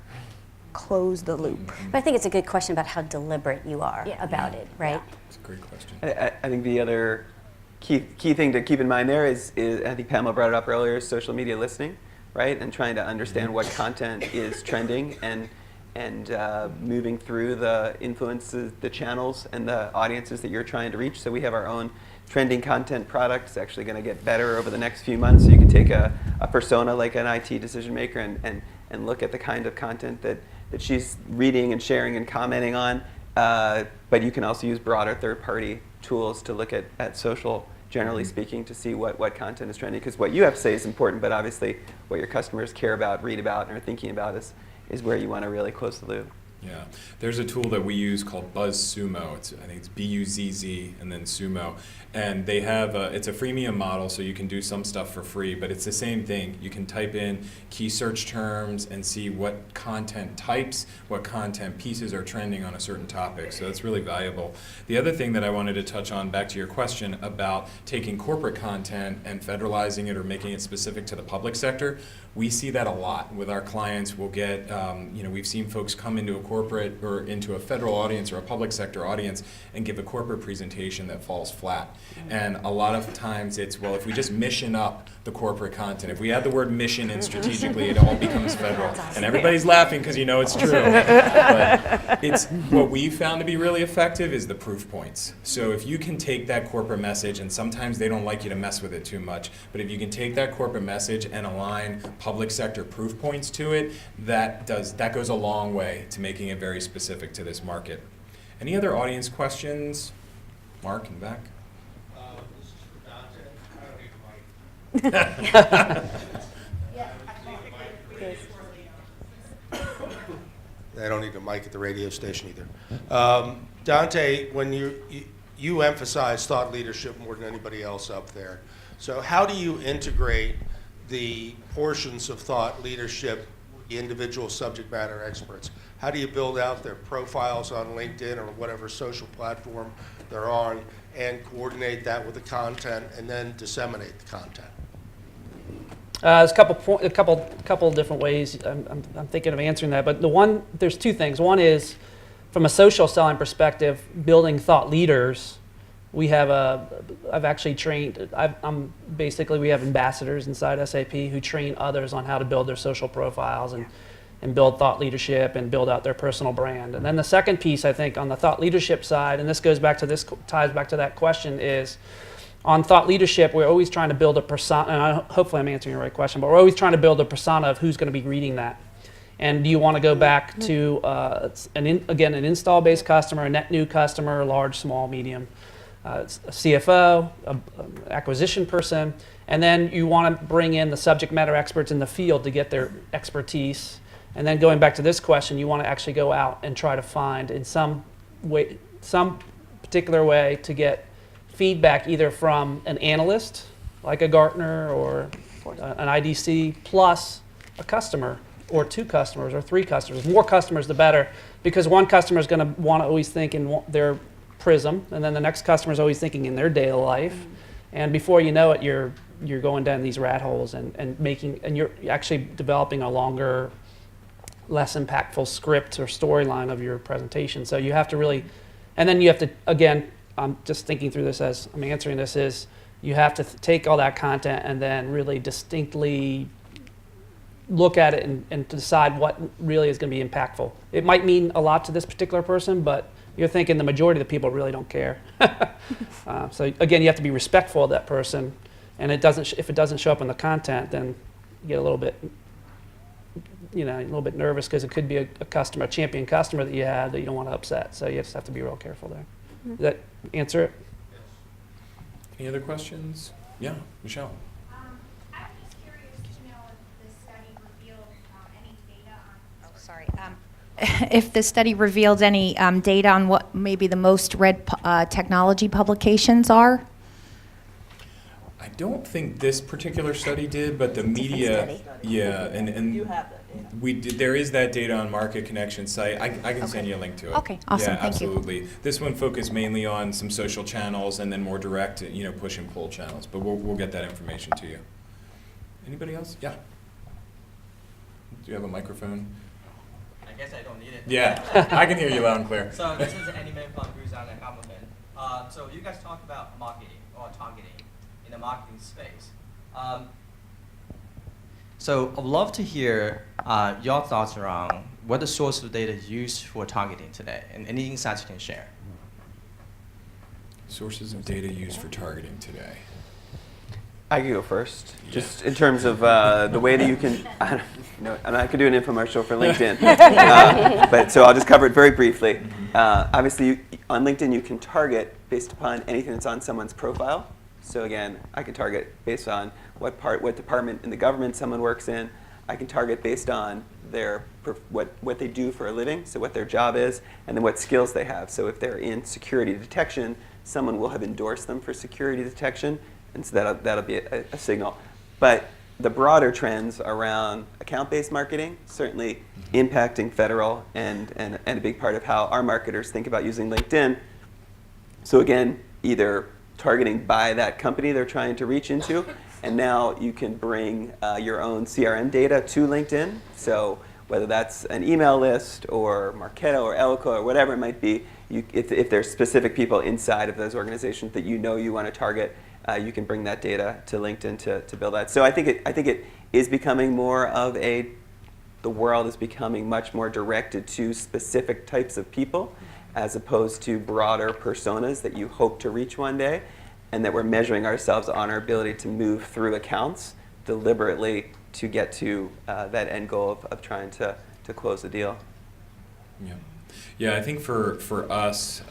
close the loop. But I think it's a good question about how deliberate you are about it, right? That's a great question. I think the other key thing to keep in mind there is I think Pamela brought it up earlier, is social media listening, right? And trying to understand what content is trending and moving through the influences, the channels, and the audiences that you're trying to reach. So we have our own trending content product. It's actually going to get better over the next few months. So you can take a persona like an IT decision maker and look at the kind of content that she's reading and sharing and commenting on. But you can also use broader third-party tools to look at social, generally speaking, to see what content is trending. Because what you have to say is important, but obviously what your customers care about, read about, and are thinking about is where you want to really close the loop. Yeah, there's a tool that we use called BuzzSumo. I think it's B-U-Z-Z and then Sumo. And they have, it's a freemium model, so you can do some stuff for free, but it's the same thing. You can type in key search terms and see what content types, what content pieces are trending on a certain topic. So that's really valuable. The other thing that I wanted to touch on, back to your question about taking corporate content and federalizing it or making it specific to the public sector, we see that a lot with our clients. We'll get, we've seen folks come into a corporate or into a federal audience or a public sector audience and give a corporate presentation that falls flat. And a lot of times it's, well, if we just mission up the corporate content, if we add the word mission in strategically, it all becomes federal. And everybody's laughing because you know it's true. But it's, what we found to be really effective is the proof points. So if you can take that corporate message, and sometimes they don't like you to mess with it too much, but if you can take that corporate message and align public sector proof points to it, that goes a long way to making it very specific to this market. Any other audience questions? Mark in the back. This is for Dante. I don't need a mic. I don't need a mic at the radio station either. Dante, when you emphasize thought leadership more than anybody else up there. So how do you integrate the portions of thought leadership, the individual subject matter experts? How do you build out their profiles on LinkedIn or whatever social platform they're on and coordinate that with the content and then disseminate the content? There's a couple different ways I'm thinking of answering that, but there's two things. One is, from a social selling perspective, building thought leaders. We have I've actually trained. We have ambassadors inside SAP who train others on how to build their social profiles and build thought leadership and build out their personal brand. And then the second piece, I think, on the thought leadership side, and ties back to that question, is on thought leadership, we're always trying to build a persona, and hopefully I'm answering your right question, but we're always trying to build a persona of who's going to be reading that. And do you want to go back to, an install-based customer, a net new customer, large, small, medium, a CFO, an acquisition person, and then you want to bring in the subject matter experts in the field to get their expertise. And then going back to this question, you want to actually go out and try to find in some particular way to get feedback either from an analyst, like a Gartner or an IDC, plus a customer, or two customers, or three customers. More customers, the better, because one customer is going to want to always think in their prism, and then the next customer is always thinking in their daily life. And before you know it, you're going down these rat holes and you're actually developing a longer, less impactful script or storyline of your presentation. So you have to really, and then you have to, again, I'm just thinking through this as I'm answering this, is you have to take all that content and then really distinctly look at it and decide what really is going to be impactful. It might mean a lot to this particular person, but you're thinking the majority of the people really don't care. So again, you have to be respectful of that person, and if it doesn't show up in the content, then you get a little bit nervous because it could be a champion customer that you have that you don't want to upset. So you just have to be real careful there. Does that answer it? Any other questions? Yeah, Michelle. I'm just curious to know if the study revealed any data on. Oh, sorry. If the study revealed any data on what maybe the most read technology publications are. I don't think this particular study did, but the media, yeah, and You have that data. we did. There is that data on Market Connection site. I can send you a link to it. Okay, awesome, Yeah, thank you. absolutely. This one focused mainly on some social channels and then more direct, push and pull channels. But we'll get that information to you. Anybody else? Yeah. Do you have a microphone? I guess I don't need it. Yeah, I can hear you loud and clear. So this is Anime from Busan and Hamilton. So you guys talk about marketing or targeting in the marketing space. So I'd love to hear your thoughts around what the source of data is used for targeting today, and any insights you can share. Sources of data used for targeting today. I can go first. Just in terms of the way that you can, and I could do an infomercial for LinkedIn, but so I'll just cover it very briefly. Obviously, on LinkedIn, you can target based upon anything that's on someone's profile. So again, I can target based on what department in the government someone works in. I can target based on their what they do for a living, so what their job is, and then what skills they have. So if they're in security detection, someone will have endorsed them for security detection, and so that'll be a signal. But the broader trends around account-based marketing certainly impacting federal and a big part of how our marketers think about using LinkedIn. So again, either targeting by that company they're trying to reach into, and now you can bring your own CRM data to LinkedIn. So whether that's an email list or Marketo or Elko or whatever it might be, if there's specific people inside of those organizations that you want to target, you can bring that data to LinkedIn to build that. So I think it is becoming more of the world is becoming much more directed to specific types of people, as opposed to broader personas that you hope to reach one day, and that we're measuring ourselves on our ability to move through accounts deliberately to get to that end goal of trying to close the deal. Yeah, I think for us,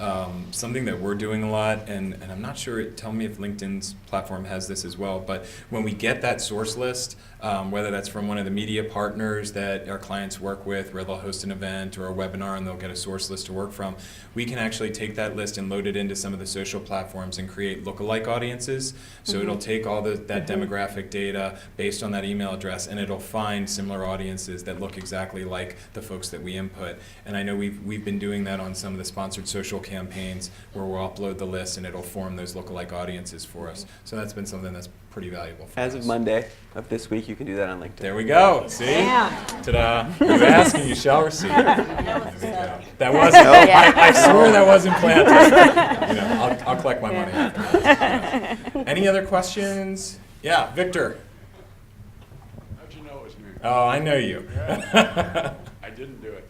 something that we're doing a lot, and I'm not sure, tell me if LinkedIn's platform has this as well, but when we get that source list, whether that's from one of the media partners that our clients work with, where they'll host an event or a webinar and they'll get a source list to work from, we can actually take that list and load it into some of the social platforms and create lookalike audiences. So it'll take all that demographic data based on that email address, and it'll find similar audiences that look exactly like the folks that we input. And I know we've been doing that on some of the sponsored social campaigns where we'll upload the list and it'll form those lookalike audiences for us. So that's been something that's pretty valuable for us. As of Monday of this week, you can do that on LinkedIn. There we go. See? Yeah. Ta-da. You ask and you shall receive. That wasn't. I swear that wasn't planted. I'll collect my money after that. Any other questions? Yeah, Victor. How'd you know it was me? Oh, I know you. I didn't do it.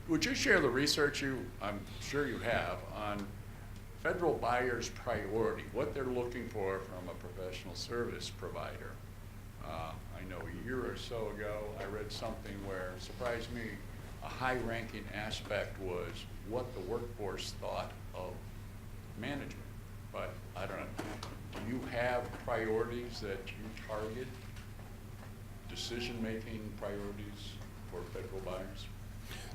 Would you share the research I'm sure you have, on federal buyers' priority, what they're looking for from a professional service provider? I know a year or so ago I read something where, surprised me, a high-ranking aspect was what the workforce thought of management. But I don't know, do you have priorities that you target, decision-making priorities for federal buyers?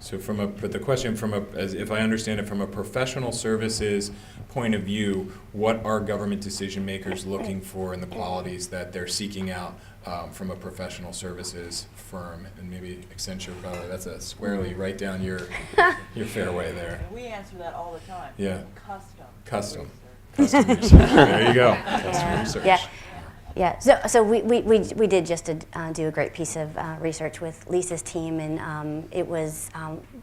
So but the question as if I understand it, from a professional services point of view, what are government decision makers looking for in the qualities that they're seeking out from a professional services firm? And maybe Accenture, probably that's a squarely right down your fairway there. And we answer that all the time. Yeah. Custom. Custom research. There you go. Custom research. Yeah. Yeah, so we did just do a great piece of research with Lisa's team, and it was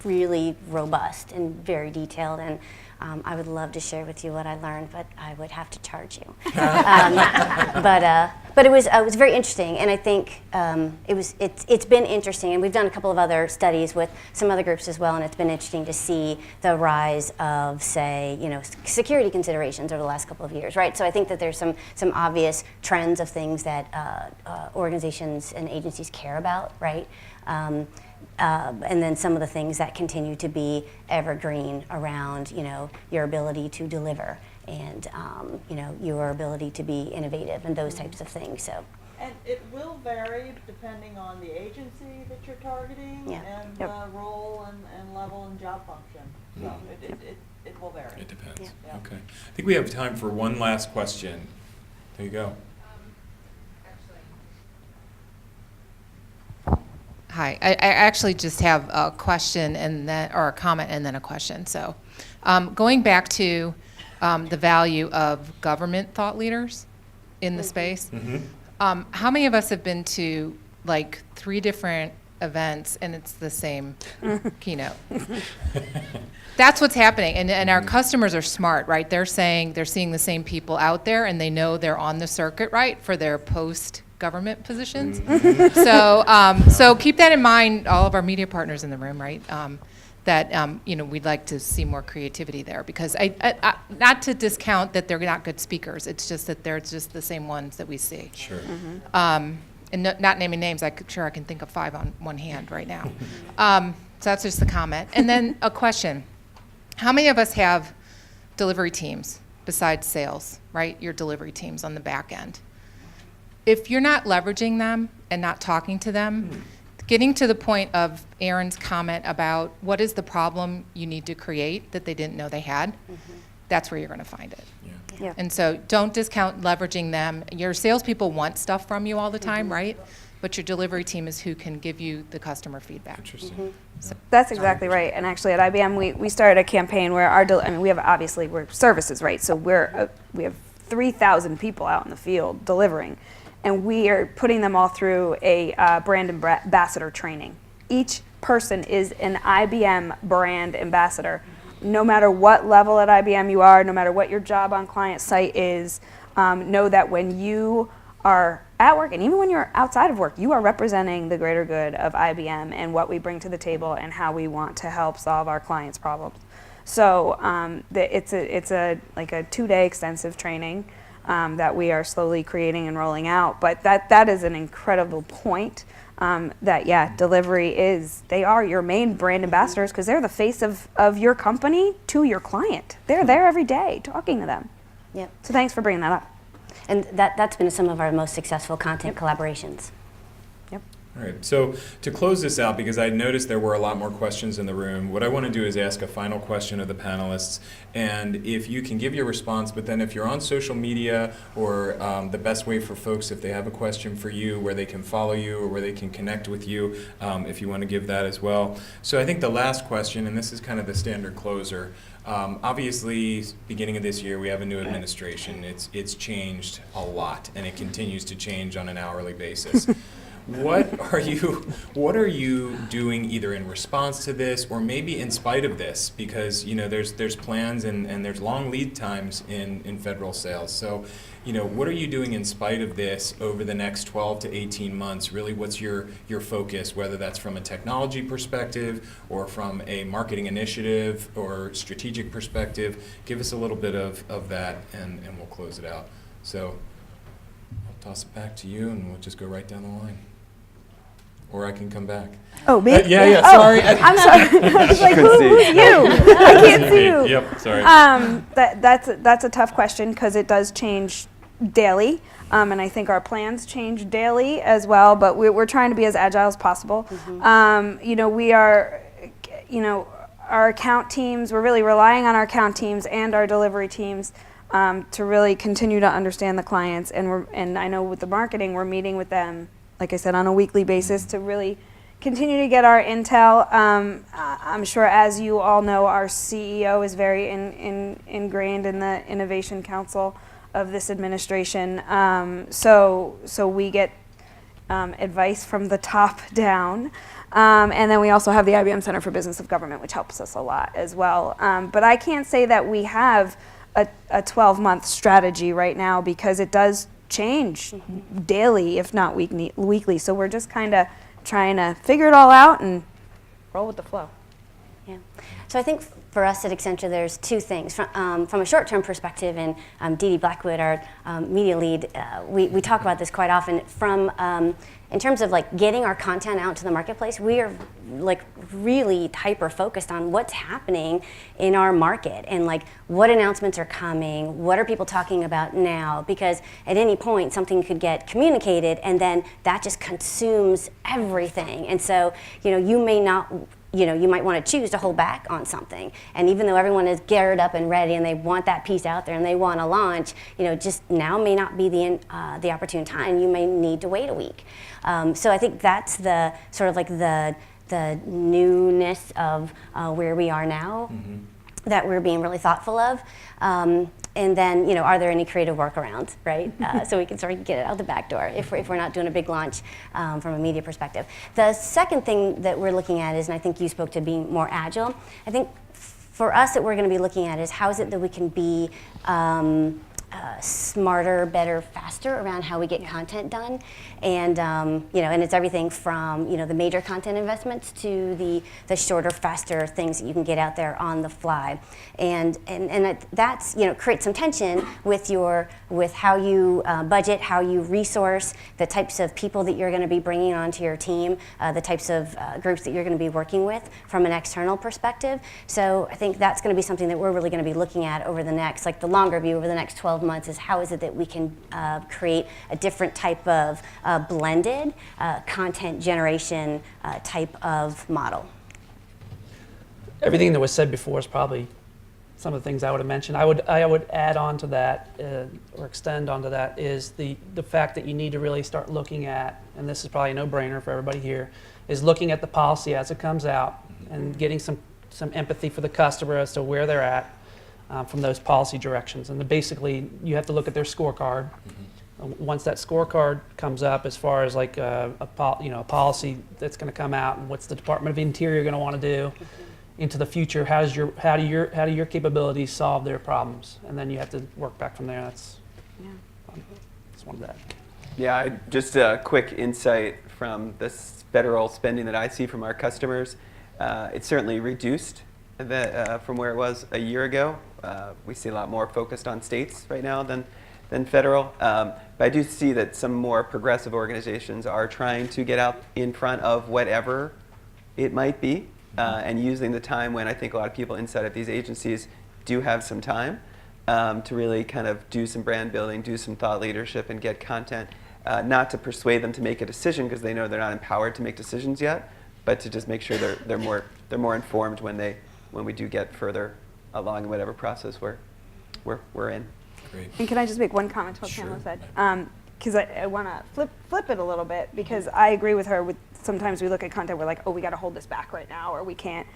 really robust and very detailed, and I would love to share with you what I learned, but I would have to charge you. But it was very interesting, and I think it's been interesting, and we've done a couple of other studies with some other groups as well, and it's been interesting to see the rise of, say, security considerations over the last couple of years, right? So I think that there's some obvious trends of things that organizations and agencies care about, right? And then some of the things that continue to be evergreen around, your ability to deliver and, your ability to be innovative and those types of things. So. And it will vary depending on the agency that you're targeting and the role and level and job function. So it will vary. It depends. Yeah. Okay. I think we have time for one last question. There you go. Hi, I actually just have a question or a comment and then a question. So going back to the value of government thought leaders in the space, how many of us have been to like 3 different events and it's the same keynote? That's what's happening. And our customers are smart, right? They're saying they're seeing the same people out there and they know they're on the circuit, right, for their post-government positions. So keep that in mind, all of our media partners in the room, right? That we'd like to see more creativity there, because I not to discount that they're not good speakers. It's just that they're just the same ones that we see. Sure. And not naming names, I can think of 5 on one hand right now. So that's just a comment. And then a question. How many of us have delivery teams besides sales, right? Your delivery teams on the back end. If you're not leveraging them and not talking to them, getting to the point of Aaron's comment about what is the problem you need to create that they didn't know they had, that's where you're going to find it. Yeah. And so don't discount leveraging them. Your salespeople want stuff from you all the time, right? But your delivery team is who can give you the customer feedback. Interesting. That's exactly right. And actually at IBM, we started a campaign where we have, obviously, we're services, right? So we have 3,000 people out in the field delivering. And we are putting them all through a brand ambassador training. Each person is an IBM brand ambassador. No matter what level at IBM you are, no matter what your job on client site is, know that when you are at work and even when you're outside of work, you are representing the greater good of IBM and what we bring to the table and how we want to help solve our clients' problems. So it's a 2-day extensive training that we are slowly creating and rolling out. But that is an incredible point. Delivery they are your main brand ambassadors because they're the face of your company to your client. They're there every day talking to them. Yep. So thanks for bringing that up. And that's been some of our most successful content collaborations. Yep. All right, so to close this out, because I noticed there were a lot more questions in the room, what I want to do is ask a final question of the panelists, and if you can give your response, but then if you're on social media or the best way for folks, if they have a question for you, where they can follow you or where they can connect with you, if you want to give that as well. So I think the last question, and this is kind of the standard closer, obviously, beginning of this year, we have a new administration. It's changed a lot, and it continues to change on an hourly basis. What are you doing either in response to this or maybe in spite of this? Because there's plans and there's long lead times in federal sales. So what are you doing in spite of this over the next 12 to 18 months? Really, what's your focus, whether that's from a technology perspective or from a marketing initiative or strategic perspective? Give us a little bit of that and we'll close it out. So I'll toss it back to you and we'll just go right down the line. Or I can come back. Oh, me? Yeah, sorry. I'm sorry. I was like, who's you? I can't see you. Yep, sorry. That's a tough question because it does change daily. And I think our plans change daily as well, but we're trying to be as agile as possible. We are, our account teams, we're really relying on our account teams and our delivery teams to really continue to understand the clients. And I know with the marketing, we're meeting with them, like I said, on a weekly basis to really continue to get our intel. I'm sure, as you all know, our CEO is very ingrained in the Innovation Council of this administration. So we get advice from the top down. And then we also have the IBM Center for Business of Government, which helps us a lot as well. But I can't say that we have a 12-month strategy right now because it does change daily, if not weekly. So we're just kind of trying to figure it all out and roll with the flow. Yeah. So I think for us at Accenture, there's two things. From a short-term perspective, and Dee Dee Blackwood, our media lead, we talk about this quite often. In terms of getting our content out to the marketplace, we are really hyper-focused on what's happening in our market and what announcements are coming, what are people talking about now, because at any point something could get communicated and then that just consumes everything. And so, you may not, you might want to choose to hold back on something. And even though everyone is geared up and ready and they want that piece out there and they want to launch, just now may not be the opportune time. You may need to wait a week. So I think that's the sort of the newness of where we are now that we're being really thoughtful of. And then, are there any creative workarounds, right? So we can sort of get it out the back door if we're not doing a big launch from a media perspective. The second thing that we're looking at is, and I think you spoke to being more agile, I think for us that we're going to be looking at is how is it that we can be smarter, better, faster around how we get content done, and and it's everything from the major content investments to the shorter, faster things that you can get out there on the fly, and that's creates some tension with how you budget, how you resource, the types of people that you're going to be bringing onto your team, the types of groups that you're going to be working with from an external perspective. So I think that's going to be something that we're really going to be looking at over the next, the longer view, over the next 12 months is how is it that we can create a different type of blended content generation type of model. Everything that was said before is probably some of the things I would have mentioned. I would add on to that, or extend onto that, is the fact that you need to really start looking at, and this is probably a no-brainer for everybody here, is looking at the policy as it comes out and getting some empathy for the customer as to where they're at from those policy directions. And basically, you have to look at their scorecard. Once that scorecard comes up, as far as like a policy that's going to come out, and what's the Department of Interior going to want to do into the future, how do your capabilities solve their problems, and then you have to work back from there. That's one of that. Yeah, just a quick insight from this federal spending that I see from our customers. It's certainly reduced from where it was a year ago. We see a lot more focused on states right now than federal. But I do see that some more progressive organizations are trying to get out in front of whatever it might be, and using the time when I think a lot of people inside of these agencies do have some time to really kind of do some brand building, do some thought leadership, and get content, not to persuade them to make a decision because they know they're not empowered to make decisions yet, but to just make sure they're more informed when we do get further along in whatever process we're in. Great. And can I just make one comment to what Sure. Pamela said? Because I want to flip it a little bit, because I agree with her. Sometimes we look at content, we're like, oh, we got to hold this back right now, or we can't.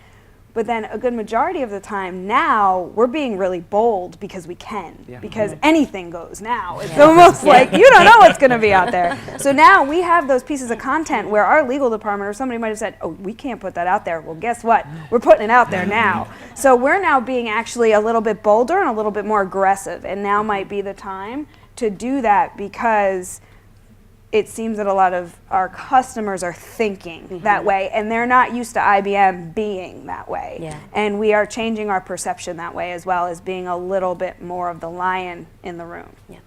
But then a good majority of the time now, we're being really bold because we can, because anything goes now. It's almost like you don't know what's going to be out there. So now we have those pieces of content where our legal department or somebody might have said, oh, we can't put that out there. Well, guess what? We're putting it out there now. So we're now being actually a little bit bolder and a little bit more aggressive, and now might be the time to do that, because it seems that a lot of our customers are thinking that way, and they're not used to IBM being that way. Yeah. And we are changing our perception that way, as well as being a little bit more of the lion in the room. Yeah.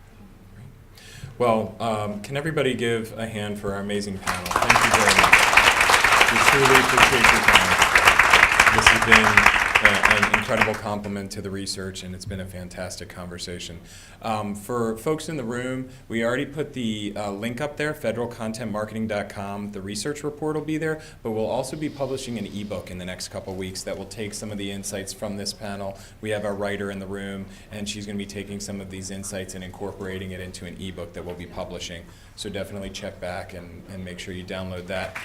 Well, can everybody give a hand for our amazing panel? Thank you very much. We truly appreciate your time. This has been an incredible compliment to the research, and it's been a fantastic conversation. For folks in the room, we already put the link up there, federalcontentmarketing.com. The research report will be there, but we'll also be publishing an ebook in the next couple weeks that will take some of the insights from this panel. We have our writer in the room, and she's going to be taking some of these insights and incorporating it into an ebook that we'll be publishing. So definitely check back and make sure you download that.